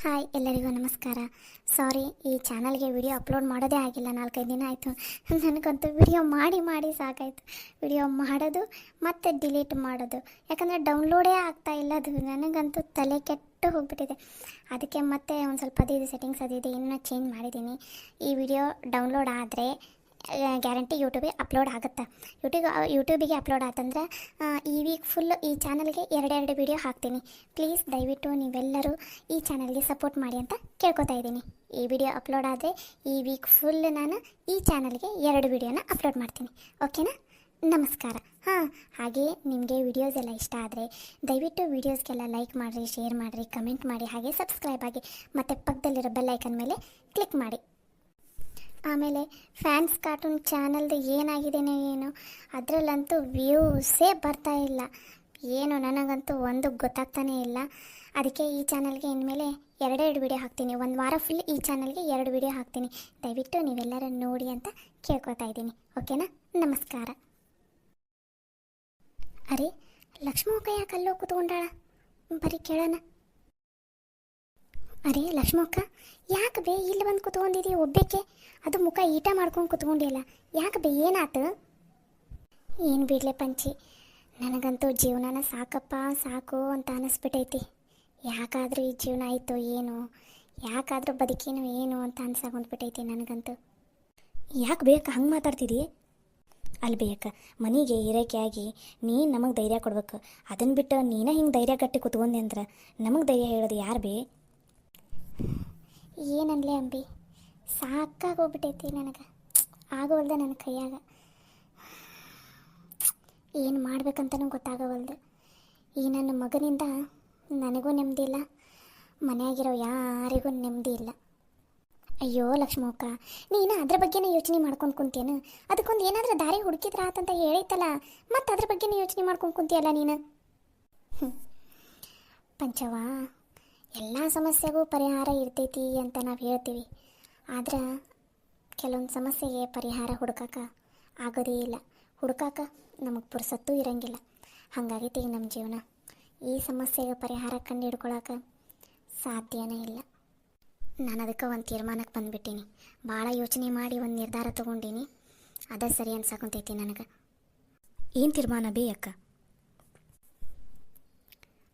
Hi ಎಲ್ಲರಿಗೂ ನಮಸ್ಕಾರ. ಸಾರಿ, ಈ ಚಾನಲ್ಗೆ ವಿಡಿಯೋ ಅಪ್ಲೋಡ್ ಮಾಡೋದೇ ಆಗಿಲ್ಲ. 4-5 ದಿನ ಆಯಿತು. ನನಗಂತೂ ವಿಡಿಯೋ ಮಾಡಿ ಸಾಕಾಯಿತು. ವಿಡಿಯೋ ಮಾಡೋದು ಮತ್ತು ಡಿಲೀಟ್ ಮಾಡೋದು, ಯಾಕಂದರೆ ಡೌನ್ಲೋಡೇ ಆಗ್ತಾ ಇಲ್ಲ. ಅದು ನನಗಂತೂ ತಲೆ ಕೆಟ್ಟು ಹೋಗ್ಬಿಟ್ಟಿದೆ. ಅದಕ್ಕೆ ಮತ್ತೆ ಒಂದು ಸ್ವಲ್ಪ ಅದು ಸೆಟ್ಟಿಂಗ್ಸ್ ಅದಿದೆ, ಇನ್ನೂ ಚೇಂಜ್ ಮಾಡಿದ್ದೀನಿ. ಈ ವಿಡಿಯೋ ಡೌನ್ಲೋಡ್ ಆದರೆ ಗ್ಯಾರಂಟಿ ಯೂಟ್ಯೂಬಿಗೆ ಅಪ್ಲೋಡ್ ಆಗುತ್ತೆ. ಯೂಟ್ಯೂಬಿಗೆ ಅಪ್ಲೋಡ್ ಆತಂದ್ರೆ ಈ ವೀಕ್ ಫುಲ್ ಈ ಚಾನಲ್ಗೆ 2 ವಿಡಿಯೋ ಹಾಕ್ತೀನಿ. ಪ್ಲೀಸ್ ದಯವಿಟ್ಟು ನೀವೆಲ್ಲರೂ ಈ ಚಾನಲ್ಗೆ ಸಪೋರ್ಟ್ ಮಾಡಿ ಅಂತ ಕೇಳ್ಕೊತಾ ಇದ್ದೀನಿ. ಈ ವಿಡಿಯೋ ಅಪ್ಲೋಡ್ ಆದರೆ ಈ ವೀಕ್ ಫುಲ್ ನಾನು ಈ ಚಾನಲ್ಗೆ 2 ವಿಡಿಯೋನ ಅಪ್ಲೋಡ್ ಮಾಡ್ತೀನಿ. ಓಕೆನಾ? ನಮಸ್ಕಾರ. ಹಾಗೆ ನಿಮಗೆ ವಿಡಿಯೋಸ್ ಎಲ್ಲ ಇಷ್ಟ ಆದರೆ ದಯವಿಟ್ಟು ವೀಡಿಯೋಸ್ಗೆಲ್ಲ ಲೈಕ್ ಮಾಡಿರಿ, ಶೇರ್ ಮಾಡಿರಿ, ಕಮೆಂಟ್ ಮಾಡಿ, ಹಾಗೆ ಸಬ್ಸ್ಕ್ರೈಬ್ ಆಗಿ, ಮತ್ತು ಪಕ್ಕದಲ್ಲಿರೋ ಬೆಲ್ ಐಕನ್ ಮೇಲೆ ಕ್ಲಿಕ್ ಮಾಡಿ. ಆಮೇಲೆ ಫ್ಯಾನ್ಸ್ ಕಾರ್ಟೂನ್ ಚಾನಲ್ದು ಏನಾಗಿದೆಯೋ ಏನೋ, ಅದರಲ್ಲಂತೂ ವ್ಯೂಸೇ ಬರ್ತಾ ಇಲ್ಲ. ಏನು ನನಗಂತೂ ಒಂದು ಗೊತ್ತಾಗ್ತಾನೇ ಇಲ್ಲ. ಅದಕ್ಕೆ ಈ ಚಾನಲ್ಗೆ ಇನ್ಮೇಲೆ 2 ವಿಡಿಯೋ ಹಾಕ್ತೀನಿ. ಒಂದು ವಾರ ಫುಲ್ ಈ ಚಾನಲ್ಗೆ 2 ವಿಡಿಯೋ ಹಾಕ್ತೀನಿ. ದಯವಿಟ್ಟು ನೀವೆಲ್ಲರೂ ನೋಡಿ ಅಂತ ಕೇಳ್ಕೊತಾ ಇದ್ದೀನಿ. ಓಕೆನಾ? ನಮಸ್ಕಾರ. ಅರೆ, ಲಕ್ಷ್ಮಕ್ಕ ಯಾಕೆ ಅಲ್ಲೋ ಕೂತ್ಕೊಂಡಾಳ? ಬರೀ ಕೇಳೋಣ. ಅರೆ ಲಕ್ಷ್ಮಕ್ಕ, ಯಾಕೆ ಬೇ ಇಲ್ಲಿ ಬಂದು ಕೂತ್ಕೊಂಡಿದ್ದೀವಿ ಒಬ್ಬಕ್ಕೆ? ಅದು ಮುಖ ಈಟ ಮಾಡ್ಕೊಂಡು ಕೂತ್ಕೊಂಡಿಲ್ಲ. ಯಾಕೆ ಬೇ, ಏನಾತು? ಏನು ಬಿಡಲೆ ಪಂಚಿ, ನನಗಂತೂ ಜೀವನನ ಸಾಕಪ್ಪ ಸಾಕು ಅಂತ ಅನ್ನಿಸ್ಬಿಟ್ಟೈತಿ. ಯಾಕಾದರೂ ಈ ಜೀವನ ಆಯಿತು ಏನು, ಯಾಕಾದರೂ ಬದುಕೇನೋ ಏನು ಅಂತ ಅನ್ಸಾಕೊಂಡ್ಬಿಟ್ಟೈತಿ ನನಗಂತೂ. ಯಾಕೆ ಬೇಕ ಹಂಗೆ ಮಾತಾಡ್ತಿದ್ದೀ? ಅಲ್ಲಿ ಬೇಕ ಮನೆಗೆ ಇರೋಕೆ ಆಗಿ ನೀನು ನಮಗೆ ಧೈರ್ಯ ಕೊಡ್ಬೇಕು. ಅದನ್ನು ಬಿಟ್ಟು ನೀನೇ ಹಿಂಗೆ ಧೈರ್ಯ ಗಟ್ಟಿ ಕೂತ್ಕೊಂಡೆ ಅಂದ್ರೆ ನಮಗೆ ಧೈರ್ಯ ಹೇಳೋದು ಯಾರು ಬೇ? ಏನನ್ಲೇ ಅಂಬಿ, ಸಾಕಾಗೋಗ್ಬಿಟ್ಟೈತಿ ನನಗೆ. ಆಗೋವಲ್ದೆ ನನ್ನ ಕೈಯಾಗ. ಏನು ಮಾಡ್ಬೇಕಂತನೂ ಗೊತ್ತಾಗವಲ್ದು. ಈ ನನ್ನ ಮಗನಿಂದ ನನಗೂ ನೆಮ್ಮದಿ ಇಲ್ಲ, ಮನೆಯಾಗಿರೋ ಯಾರಿಗೂ ನೆಮ್ಮದಿ ಇಲ್ಲ. ಅಯ್ಯೋ ಲಕ್ಷ್ಮಕ್ಕ, ನೀನು ಅದ್ರ ಬಗ್ಗೆನೇ ಯೋಚನೆ ಮಾಡ್ಕೊಂಡು ಕುಂತೇನು? ಅದಕ್ಕೊಂದು ಏನಾದರೂ ದಾರಿ ಹುಡುಕಿದ್ರ ಆತಂತ ಹೇಳಿತ್ತಲ್ಲ, ಮತ್ತು ಅದ್ರ ಬಗ್ಗೆನೇ ಯೋಚನೆ ಮಾಡ್ಕೊಂಡು ಕುಂತಿಯಲ್ಲ ನೀನು. ಪಂಚವ, ಎಲ್ಲ ಸಮಸ್ಯೆಗೂ ಪರಿಹಾರ ಇರ್ತೈತಿ ಅಂತ ನಾವು ಹೇಳ್ತೀವಿ. ಆದ್ರೆ ಕೆಲವೊಂದು ಸಮಸ್ಯೆಗೆ ಪರಿಹಾರ ಹುಡುಕಕ್ಕೆ ಆಗೋದೇ ಇಲ್ಲ. ಹುಡುಕಕ್ಕೆ ನಮಗೆ ಪುರ್ಸತ್ತೂ ಇರೋಂಗಿಲ್ಲ. ಹಾಗಾಗೈತಿ ಈಗ ನಮ್ಮ ಜೀವನ. ಈ ಸಮಸ್ಯೆಗೆ ಪರಿಹಾರ ಕಂಡು ಹಿಡ್ಕೊಳಕ್ಕೆ ಸಾಧ್ಯನೇ ಇಲ್ಲ. ನಾನು ಅದಕ್ಕೆ ಒಂದು ತೀರ್ಮಾನಕ್ಕೆ ಬಂದುಬಿಟ್ಟೀನಿ. ಭಾಳ ಯೋಚನೆ ಮಾಡಿ ಒಂದು ನಿರ್ಧಾರ ತೊಗೊಂಡೀನಿ. ಅದೇ ಸರಿ ಅನ್ಸಕೊಂತೈತಿ ನನಗೆ. ಏನು ತೀರ್ಮಾನ ಬೇ ಅಕ್ಕ?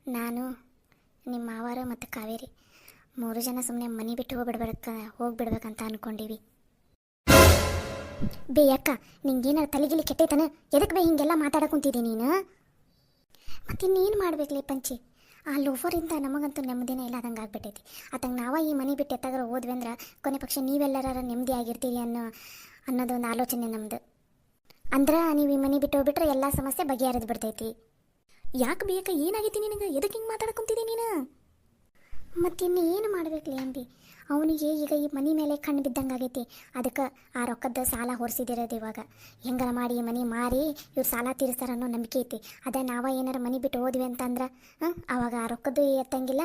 ನಾನು, ನಿಮ್ಮ ಮಾವಾರ ಮತ್ತು ಕಾವೇರಿ 3 ಜನ ಸುಮ್ಮನೆ ಮನೆ ಬಿಟ್ಟು ಹೋಗ್ಬಿಡ್ಬೇಕಂತ ಅಂದ್ಕೊಂಡೀವಿ. ಬೇ ಅಕ್ಕ, ನಿಂಗೇನಾರು ತಲೆಗಿಲಿ ಕೆಟ್ಟೈತನ? ಎದಕ್ಕೆ ಬೇ ಹಿಂಗೆಲ್ಲ ಮಾತಾಡಕೊಂತಿದ್ದೀನಿ ನೀನು? ಮತ್ತಿನ್ನೇನು ಮಾಡ್ಬೇಕಲೇ ಪಂಚಿ? ಆ ಲೋಫರಿಂದ ನಮಗಂತೂ ನೆಮ್ಮದಿನೇ ಇಲ್ಲ ಅದಂಗೆ ಆಗ್ಬಿಟ್ಟೈತಿ. ಅದಂಗೆ ನಾವು ಈ ಮನೆ ಬಿಟ್ಟು ಎತ್ತಾಗ ಹೋದ್ವಿ ಅಂದ್ರೆ ಕೊನೆ ಪಕ್ಷ ನೀವೆಲ್ಲರ ನೆಮ್ಮದಿ ಆಗಿರ್ತೀರಿ ಅನ್ನೋದೊಂದು ಆಲೋಚನೆ ನಮ್ಮದು. ಅಂದ್ರೆ ನೀವು ಈ ಮನೆ ಬಿಟ್ಟು ಹೋಗ್ಬಿಟ್ರೆ ಎಲ್ಲ ಸಮಸ್ಯೆ ಬಗೆಹರಿದು ಬಿಡ್ತೈತಿ. ಯಾಕೆ ಬೇಕ, ಏನಾಗೈತಿ ನಿನಗೆ? ಎದಕ್ಕೆ ಹಿಂಗೆ ಮಾತಾಡ್ಕೊಂತಿದ್ದೀನಿ ನೀನು? ಮತ್ತಿನ್ನು ಏನು ಮಾಡ್ಬೇಕಲಿ ಅಂಬಿ? ಅವನಿಗೆ ಈಗ ಈ ಮನೆ ಮೇಲೆ ಕಣ್ಣು ಬಿದ್ದಂಗೆ ಆಗೈತಿ. ಅದಕ್ಕೆ ಆ ರೊಕ್ಕದ ಸಾಲ ಹೊರಿಸಿದಿರೋದು. ಇವಾಗ ಹೆಂಗಾರ ಮಾಡಿ ಈ ಮನೆ ಮಾರಿ ಇವ್ರು ಸಾಲ ತೀರಿಸ್ತಾರ ಅನ್ನೋ ನಂಬಿಕೆ ಐತಿ. ಅದೇ ನಾವು ಏನಾರು ಮನೆ ಬಿಟ್ಟು ಹೋದ್ವಿ ಅಂತಂದ್ರೆ ಆವಾಗ ಆ ರೊಕ್ಕದ್ದು ಎತ್ತಂಗಿಲ್ಲ,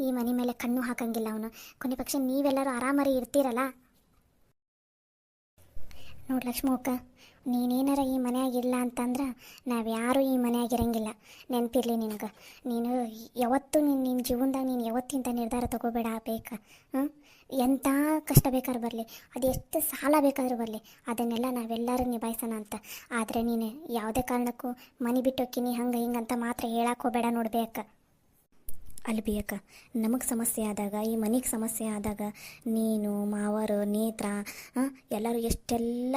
ಈ ಮನೆ ಮೇಲೆ ಕಣ್ಣು ಹಾಕಂಗಿಲ್ಲ ಅವನು. ಕೊನೆ ಪಕ್ಷ ನೀವೆಲ್ಲರೂ ಆರಾಮರಿ ಇರ್ತೀರಲ್ಲ. ನೋಡಿ ಲಕ್ಷ್ಮಕ್ಕ, ನೀನೇನಾರ ಈ ಮನೆಯಾಗಿಲ್ಲ ಅಂತಂದ್ರೆ ನಾವು ಯಾರೂ ಈ ಮನೆಯಾಗಿರಂಗಿಲ್ಲ. ನೆನಪಿರಲಿ ನಿನಗೆ. ನೀನು ಯಾವತ್ತೂ ನಿನ್ನ ಜೀವನದಾಗ ನೀನು ಯಾವತ್ತಿಂತ ನಿರ್ಧಾರ ತೊಗೋಬೇಡ. ಬೇಕಾ ಎಂಥ ಕಷ್ಟ ಬೇಕಾದ್ರೂ ಬರಲಿ, ಅದು ಎಷ್ಟು ಸಾಲ ಬೇಕಾದ್ರೂ ಬರಲಿ, ಅದನ್ನೆಲ್ಲ ನಾವೆಲ್ಲರೂ ನಿಭಾಯಿಸೋಣ ಅಂತ. ಆದರೆ ನೀನು ಯಾವುದೇ ಕಾರಣಕ್ಕೂ ಮನೆ ಬಿಟ್ಟೋಕ್ಕಿನಿ ಹಂಗೆ ಹಿಂಗಂತ ಮಾತ್ರ ಹೇಳಕ್ಕೆ ಹೋಗಬೇಡ ನೋಡ್ಬೇಕ. ಅಲ್ಲಿ ಬೇಕ ನಮಗೆ ಸಮಸ್ಯೆ ಆದಾಗ, ಈ ಮನೆಗೆ ಸಮಸ್ಯೆ ಆದಾಗ ನೀನು, ಮಾವರು, ನೇತ್ರ ಎಲ್ಲರೂ ಎಷ್ಟೆಲ್ಲ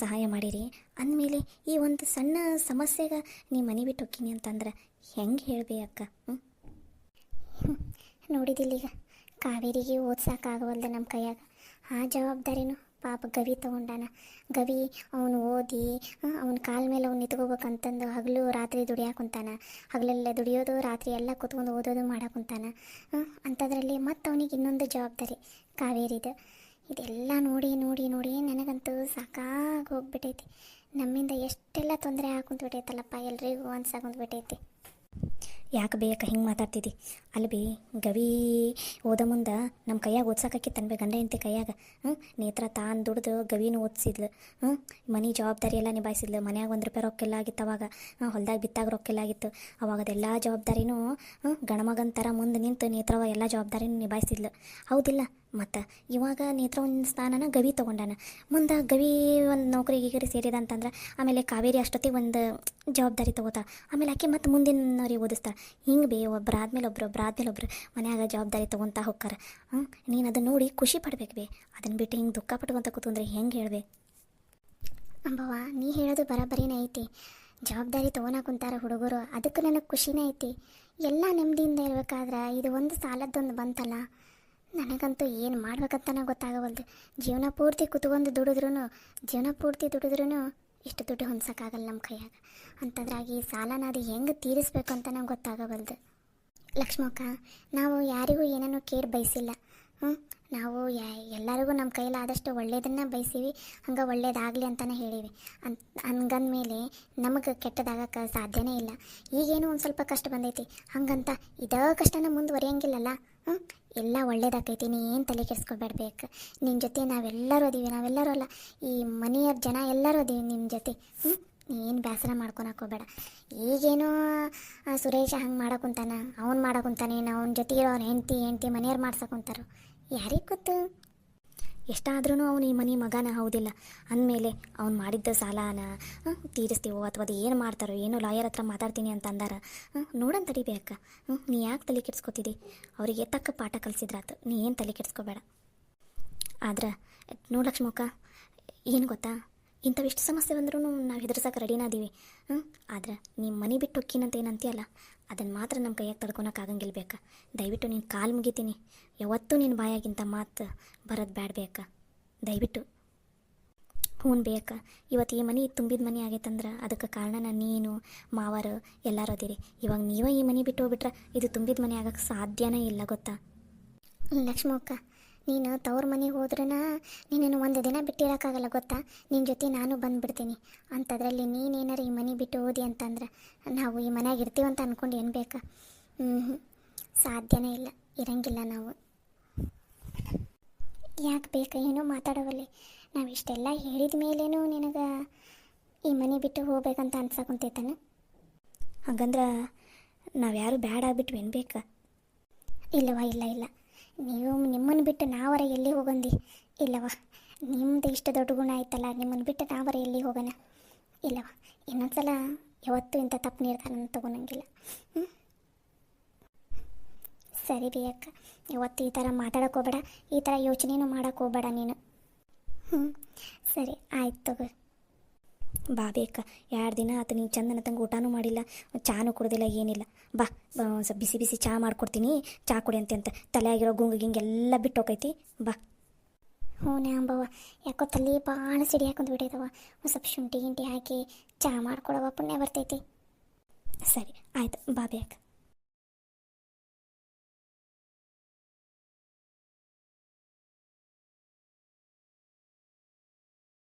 ಸಹಾಯ ಮಾಡಿರಿ. ಅಂದಮೇಲೆ ಈ ಒಂದು ಸಣ್ಣ ಸಮಸ್ಯೆಗೆ ನೀ ಮನೆ ಬಿಟ್ಟು ಹೋಗ್ತೀನಿ ಅಂತಂದ್ರೆ ಹೆಂಗೆ ಹೇಳಬೇಕ? ನೋಡಿದಿಲ್ಲೀಗ ಕಾವೇರಿಗೆ ಓದ್ಸೋಕ್ಕಾಗವಲ್ದು ನಮ್ಮ ಕೈಯಾಗ. ಆ ಜವಾಬ್ದಾರಿನೂ ಪಾಪ ಗವಿ ತೊಗೊಂಡಾನ. ಗವಿ ಅವನು ಓದಿ ಅವನ ಕಾಲ ಮೇಲೆ ಅವ್ನು ನಿಂತ್ಕೋಬೇಕಂತಂದು ಹಗಲು ರಾತ್ರಿ ದುಡಿಯಾಕುಂತಾನ. ಹಗಲೆಲ್ಲ ದುಡಿಯೋದು, ರಾತ್ರಿ ಎಲ್ಲ ಕೂತ್ಕೊಂಡು ಓದೋದು ಮಾಡಾಕುಂತಾನ. ಅಂಥದ್ರಲ್ಲಿ ಮತ್ತು ಅವನಿಗೆ ಇನ್ನೊಂದು ಜವಾಬ್ದಾರಿ ಕಾವೇರಿದು. ಇದೆಲ್ಲ ನೋಡಿ ನೋಡಿ ನೋಡಿ ನನಗಂತೂ ಸಾಕಾಗಿ ಹೋಗ್ಬಿಟ್ಟೈತಿ. ನಮ್ಮಿಂದ ಎಷ್ಟೆಲ್ಲ ತೊಂದರೆ ಹಾಕುಂತ್ಬಿಟ್ಟೈತಲ್ಲಪ್ಪ ಎಲ್ರಿಗೂ ಅನ್ಸಾಕೊಂಡ್ಬಿಟ್ಟೈತಿ. ಯಾಕೆ ಬೇಕ ಹಿಂಗೆ ಮಾತಾಡ್ತಿದ್ದಿ? ಅಲ್ಲಿ ಬಿ ಗವಿ ಓದ ಮುಂದೆ ನಮ್ಮ ಕೈಯಾಗ ಓದ್ಸಕ್ಕೆ ತನ್ಬೇ ಗಂಡ ಹೆಂಡತಿ ಕೈಯಾಗ. ನೇತ್ರ ತಾನು ದುಡ್ದು ಗವಿನೂ ಓದಿಸಿದ್ಲು. ಮನೆ ಜವಾಬ್ದಾರಿ ಎಲ್ಲ ನಿಭಾಯಿಸಿದ್ಲು. ಮನ್ಯಾಗ 1 ರೂಪಾಯಿ ರೊಕ್ಕೆಲ್ಲ ಆಗಿತ್ತು ಅವಾಗ. ಹೊಲ್ದಾಗ ಬಿತ್ತಾಗ ರೊಕ್ಕೆಲ್ಲ ಆಗಿತ್ತು ಅವಾಗ. ಅದೆಲ್ಲ ಜವಾಬ್ದಾರಿನೂ ಗಣಮಗನ ಥರ ಮುಂದೆ ನಿಂತು ನೇತ್ರವ ಎಲ್ಲ ಜವಾಬ್ದಾರಿನೂ ನಿಭಾಯಿಸಿದ್ಲು. ಹೌದಿಲ್ಲ? ಮತ್ತು ಇವಾಗ ನೇತ್ರ ಒಂದು ಸ್ಥಾನನ ಗವಿ ತೊಗೊಂಡಾನ. ಮುಂದೆ ಗವಿ ಒಂದು ನೌಕರಿ ಗೀಗರಿ ಸೇರಿದ ಅಂತಂದ್ರೆ ಆಮೇಲೆ ಕಾವೇರಿ ಅಷ್ಟೊತ್ತಿಗೆ ಒಂದು ಜವಾಬ್ದಾರಿ ತೊಗೋತಾ. ಆಮೇಲೆ ಆಕೆ ಮತ್ತು ಮುಂದಿನವ್ರಿಗೆ ಓದಿಸ್ತಾರೆ. ಹಿಂಗೆ ಒಬ್ಬರಾದ್ಮೇಲೆ ಒಬ್ರು ಮನ್ಯಾಗ ಜವಾಬ್ದಾರಿ ತೊಗೊತಾ ಹೋಗ್ತಾರೆ. ನೀನು ಅದನ್ನ ನೋಡಿ ಖುಷಿ ಪಡ್ಬೇಕು ಅದನ್ನು ಬಿಟ್ಟು ಹಿಂಗೆ ದುಃಖ ಪಟ್ಕೊಂತ ಕೂತ್ಕೊಂಡ್ರೆ ಹೆಂಗೆ ಹೇಳ್ಬೇ? ಅಂಬವ್ವ, ನೀ ಹೇಳೋದು ಬರೋಬ್ಬರಿನೇ ಐತಿ. ಜವಾಬ್ದಾರಿ ತೊಗೊಳಕ್ಕೆ ಕುಂತಾರ ಹುಡುಗರು, ಅದಕ್ಕೆ ನನಗೆ ಖುಷಿನೇ ಐತಿ. ಎಲ್ಲ ನೆಮ್ಮದಿಯಿಂದ ಇರಬೇಕಾದ್ರೆ ಇದು ಒಂದು ಸಾಲದ್ದೊಂದು ಬಂತಲ್ಲ, ನನಗಂತೂ ಏನು ಮಾಡ್ಬೇಕಂತನ ಗೊತ್ತಾಗವಲ್ದು. ಜೀವನ ಪೂರ್ತಿ ಕುತ್ಕೊಂಡು ದುಡಿದ್ರೂ ಇಷ್ಟು ದುಡ್ಡು ಹೊಂದ್ಸೋಕ್ಕಾಗಲ್ಲ ನಮ್ಮ ಕೈಯಾಗ. ಅಂಥದ್ರಾಗಿ ಸಾಲನ ಅದು ಹೆಂಗೆ ತೀರಿಸ್ಬೇಕು ಅಂತ ನಂಗೆ ಗೊತ್ತಾಗವಲ್ದು. ಲಕ್ಷ್ಮಕ್ಕ, ನಾವು ಯಾರಿಗೂ ಏನನ್ನೂ ಕೇರ್ ಬಯಸಿಲ್ಲ. ನಾವು ಎಲ್ಲರಿಗೂ ನಮ್ಮ ಕೈಲಾದಷ್ಟು ಒಳ್ಳೇದನ್ನು ಬಯಸೀವಿ, ಹಂಗೆ ಒಳ್ಳೇದಾಗಲಿ ಅಂತಲೇ ಹೇಳೀವಿ. ಹಂಗಂದ್ಮೇಲೆ ನಮಗೆ ಕೆಟ್ಟದಾಗಕ್ಕೆ ಸಾಧ್ಯನೇ ಇಲ್ಲ. ಈಗೇನು ಒಂದು ಸ್ವಲ್ಪ ಕಷ್ಟ ಬಂದೈತಿ ಹಂಗಂತ ಇದೇ ಕಷ್ಟನ ಮುಂದುವರಿಯಂಗಿಲ್ಲಲ್ಲ. ಎಲ್ಲ ಒಳ್ಳೇದಾಕೈತಿ, ನೀ ಏನು ತಲೆ ಕೆಡಿಸ್ಕೊಬೇಡ್ಬೇಕು. ನಿನ್ನ ಜೊತೆ ನಾವೆಲ್ಲರೂ ಅಲ್ಲ, ಈ ಮನೆಯ ಜನ ಎಲ್ಲರೂ ಅದೀವಿ ನಿನ್ನ ಜೊತೆ. ಏನು ಬೇಸರ ಮಾಡ್ಕೊಳಕ್ಕೆ ಹೋಗಬೇಡ. ಈಗೇನೋ ಸುರೇಶ ಹಂಗೆ ಮಾಡಕ್ಕುಂತಾನ, ಅವ್ನು ಮಾಡಕ್ಕುಂತಾನೆ, ಅವನ ಜೊತೆಗೆ ಅವ್ನ ಹೆಂಡ್ತಿ ಮನೆಯವ್ರು ಮಾಡ್ಸಕ್ಕುಂತಾರೋ ಯಾರಿಗೆ ಗೊತ್ತು? ಎಷ್ಟಾದ್ರೂ ಅವನು ಈ ಮನೆ ಮಗನ, ಹೌದಿಲ್ಲ? ಅಂದಮೇಲೆ ಅವ್ನು ಮಾಡಿದ್ದ ಸಾಲನ ತೀರಿಸ್ತೀವೋ ಅಥವಾ ಅದು ಏನು ಮಾಡ್ತಾರೋ ಏನೋ ಲಾಯರ್ ಹತ್ರ ಮಾತಾಡ್ತೀನಿ ಅಂತ ಅಂದಾರ. ನೋಡೋಣ ತಡಿಬೇಕ. ನೀ ಯಾಕೆ ತಲೆ ಕೆಡ್ಸ್ಕೊತಿದ್ದಿ? ಅವರಿಗೆ ತಕ್ಕ ಪಾಠ ಕಲಿಸಿದ್ರಾತು, ನೀ ಏನು ತಲೆ ಕೆಡ್ಸ್ಕೊಬೇಡ. ಆದ್ರೆ ನೋಡು ಲಕ್ಷ್ಮಕ್ಕ, ಏನು ಗೊತ್ತಾ, ಇಂಥವಿಷ್ಟು ಸಮಸ್ಯೆ ಬಂದ್ರೂ ನಾವು ಹೆದರ್ಸಕ್ಕೆ ರೆಡಿನ ಅದೀವಿ. ಆದ್ರೆ ನಿಮ್ಮ ಮನೆ ಬಿಟ್ಟು ಹೊಕ್ಕಿನಂತ ಏನಂತೀಯಲ್ಲ, ಅದನ್ನು ಮಾತ್ರ ನಮ್ಮ ಕೈಯಾಗ ತಡ್ಕೊಳಕ್ಕಾಗಂಗಿಲ್ಲ ಬೇಕಾ. ದಯವಿಟ್ಟು ನೀನು ಕಾಲು ಮುಗಿತೀನಿ. ಯಾವತ್ತೂ ನಿನ್ನ ಬಾಯಾಗಿಂತ ಮಾತು ಬರೋದು ಬೇಡಬೇಕಾ, ದಯವಿಟ್ಟು. ಹ್ಞೂ ಬೇಕಾ. ಇವತ್ತು ಈ ಮನೆ ತುಂಬಿದ ಮನೆ ಆಗೈತಂದ್ರೆ ಅದಕ್ಕೆ ಕಾರಣನ ನೀನು ಮಾವರು ಎಲ್ಲರೂ ಅದಿರಿ. ಇವಾಗ ನೀವೇ ಈ ಮನೆ ಬಿಟ್ಟು ಹೋಗ್ಬಿಟ್ರೆ ಇದು ತುಂಬಿದ ಮನೆ ಆಗಕ್ಕೆ ಸಾಧ್ಯನೇ ಇಲ್ಲ, ಗೊತ್ತಾ? ಲಕ್ಷ್ಮಕ್ಕ, ನೀನು ತವ್ರ ಮನೆಗೆ ಹೋದ್ರೂ ನೀನನ್ನು ಒಂದು ದಿನ ಬಿಟ್ಟಿರೋಕ್ಕಾಗಲ್ಲ, ಗೊತ್ತಾ? ನಿನ್ನ ಜೊತೆ ನಾನು ಬಂದುಬಿಡ್ತೀನಿ. ಅಂಥದ್ರಲ್ಲಿ ನೀನೇನಾರು ಈ ಮನೆ ಬಿಟ್ಟು ಹೋದಿ ಅಂತಂದ್ರೆ ನಾವು ಈ ಮನೆಯಾಗ ಇರ್ತೀವಂತ ಅಂದ್ಕೊಂಡು ಏನು ಬೇಕಾ? ಸಾಧ್ಯನೇ ಇಲ್ಲ, ಇರಂಗಿಲ್ಲ ನಾವು. ಯಾಕೆ ಬೇಕಾ ಏನೋ ಮಾತಾಡೋವಲ್ಲಿ? ನಾವು ಇಷ್ಟೆಲ್ಲ ಹೇಳಿದ ಮೇಲೇನೂ ನಿನಗೆ ಈ ಮನೆ ಬಿಟ್ಟು ಹೋಗ್ಬೇಕಂತ ಅನ್ಸಕ್ಕುಂತೈತಾನೆ. ಹಾಗಂದ್ರೆ ನಾವು ಯಾರು ಬ್ಯಾಡ ಆಗ್ಬಿಟ್ವಿ ಏನು ಬೇಕಾ? ಇಲ್ಲವಾ, ಇಲ್ಲ. ನೀವು ನಿಮ್ಮನ್ನು ಬಿಟ್ಟು ನಾವರ ಎಲ್ಲಿ ಹೋಗಂದಿ? ಇಲ್ಲವ, ನಿಮ್ಮದು ಇಷ್ಟು ದೊಡ್ಡ ಗುಣ ಆಯ್ತಲ್ಲ, ನಿಮ್ಮನ್ನು ಬಿಟ್ಟು ನಾವರ ಎಲ್ಲಿ ಹೋಗೋಣ? ಇಲ್ಲವ, ಇನ್ನೊಂದ್ಸಲ ಯಾವತ್ತೂ ಇಂಥ ತಪ್ಪು ನಿರ್ಧಾರ ತೊಗೊಳಂಗಿಲ್ಲ. ಸರಿ ರೀ ಅಕ್ಕ, ಯಾವತ್ತು ಈ ಥರ ಮಾತಾಡೋಕೆ ಹೋಗಬೇಡ, ಈ ಥರ ಯೋಚನೆನೂ ಮಾಡೋಕೆ ಹೋಗಬೇಡ ನೀನು. ಸರಿ ಆಯ್ತು ತಗೋ. ಬಾ ಬೇಕ. 2 ದಿನ ಆತು ನೀನು ಚಂದನ ತಂಗೆ ಊಟನೂ ಮಾಡಿಲ್ಲ, ಚಾನೂ ಕುಡ್ದಿಲ್ಲ, ಏನಿಲ್ಲ. ಬಾ ಸ್ವಲ್ಪ ಬಿಸಿ ಚಹಾ ಮಾಡ್ಕೊಡ್ತೀನಿ, ಚಹಾ ಕುಡಿ ಅಂತ ತಲೆಯಾಗಿರೋ ಗುಂಗು ಗಿಂಗೆಲ್ಲ ಬಿಟ್ಟು ಹೋಗೈತಿ. ಬಾ. ಹ್ಞೂ ಅಂಬವ್ವ, ಯಾಕೋ ತಲೆ ಭಾಳ ಸಿಡಿ ಹಾಕೊಂಡು ಬಿಟ್ಟಿದವ. ಒಂದು ಸ್ವಲ್ಪ ಶುಂಠಿ ಗಿಂಟಿ ಹಾಕಿ ಚಹಾ ಮಾಡ್ಕೊಡವ, ಪುಣ್ಯ ಬರ್ತೈತಿ. ಸರಿ ಆಯ್ತು, ಬಾ ಬೇಕ.